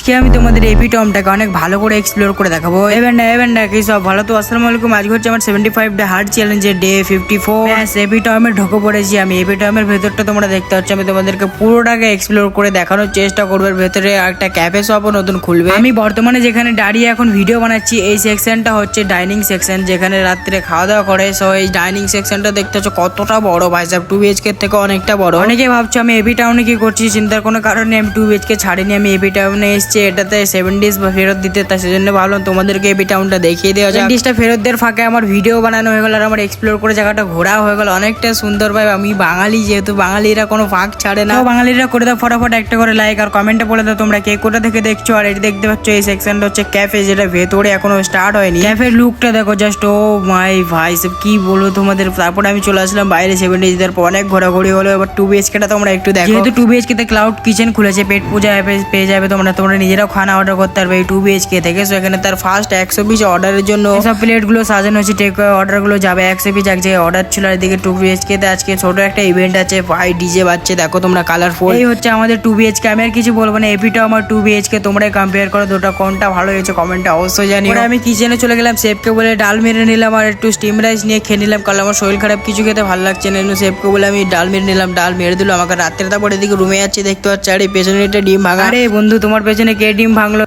আজকে আমি তোমাদের এপি টমটাকে অনেক ভালো করে এক্সপ্লোর করে দেখাবো। এভেন না কি সব ভালো তো। আসসালামু আলাইকুম। আজকে হচ্ছে আমার 75 ডে হার্ড চ্যালেঞ্জের ডে 54। এপি টমে ঢুকে পড়েছি আমি। এপি টমের ভেতরটা তোমরা দেখতে পাচ্ছ। আমি তোমাদেরকে পুরোটাকে এক্সপ্লোর করে দেখানোর চেষ্টা করবো। ভেতরে একটা ক্যাফে শপও নতুন খুলবে। আমি বর্তমানে যেখানে দাঁড়িয়ে এখন ভিডিও বানাচ্ছি এই সেকশনটা হচ্ছে ডাইনিং সেকশন, যেখানে রাত্রে খাওয়া দাওয়া করে। সো এই ডাইনিং সেকশনটা দেখতে পাচ্ছ কতটা বড় ভাই সাহেব, 2 BHK থেকে অনেকটা বড়। অনেকে ভাবছো আমি এপি টাউনে কি করছি, চিন্তার কোনো কারণে আমি 2 BHK ছাড়িনি। আমি এপি টাউনে এসেছি এটাতে 7 days ফেরত দিতে, তাই সেজন্য ভাবলাম তোমাদেরকে এপি টাউনটা দেখিয়ে দেওয়া যায়। 7 days ফেরত দেওয়ার ফাঁকে আমার ভিডিও বানানো হয়ে গেল আর আমার এক্সপ্লোর করে জায়গাটা ঘোরা হয়ে গেল অনেকটা সুন্দর ভাই। আমি বাঙালি, যেহেতু বাঙালিরা কোনো ফাঁক ছাড়ে না, বাঙালিরা করে দাও ফটাফট একটা করে লাইক আর কমেন্টে বলে দাও তোমরা কে কোথা থেকে দেখছো। আর এটা দেখতে পাচ্ছ এই সেকশনটা হচ্ছে ক্যাফে, যেটা ভেতরে এখনো স্টার্ট হয়নি। ক্যাফের লুকটা দেখো জাস্ট, ও মাই ভাই সব কি বলবো তোমাদের। তারপরে আমি চলে আসলাম বাইরে 7 days পর, অনেক ঘোরাঘুরি হলো। এবার 2 BHK টা তোমরা একটু দেখো। যেহেতু 2 BHK তে ক্লাউড কিচেন খুলেছে, পেট পূজা পেয়ে যাবে তোমরা নিজেরাও খানা অর্ডার করতে পারবে এই 2 BHK থেকে। সো এখানে তার ফার্স্ট 100 পিস অর্ডারের জন্য সব প্লেট গুলো সাজানো হয়েছে। টেক অর্ডার গুলো যাবে 100 পিস এক জায়গায় অর্ডার ছিল। আর এদিকে 2 BHK তে আজকে ছোট একটা ইভেন্ট আছে ভাই, ডিজে বাজছে দেখো তোমরা কালারফুল। এই হচ্ছে আমাদের 2 BHK। আমি আর কিছু বলবো না, এপিটা আমার 2 BHK। তোমরাই কম্পেয়ার করো দুটো কোনটা ভালো হয়েছে কমেন্টে অবশ্যই জানিও। আমি কিচেনে চলে গেলাম, শেফকে বলে ডাল মেরে নিলাম আর একটু স্টিম রাইস নিয়ে খেয়ে নিলাম, কারণ আমার শরীর খারাপ, কিছু খেতে ভালো লাগছে না। শেফকে বলে আমি ডাল মেরে নিলাম, ডাল মেরে দিল আমাকে। রাত্রে তারপরে এদিকে রুমে যাচ্ছি, দেখতে পাচ্ছি আরে পেছনে একটা ডিম ভাঙা। আরে বন্ধু তোমার পেছনে কে ডিম ভাঙলো?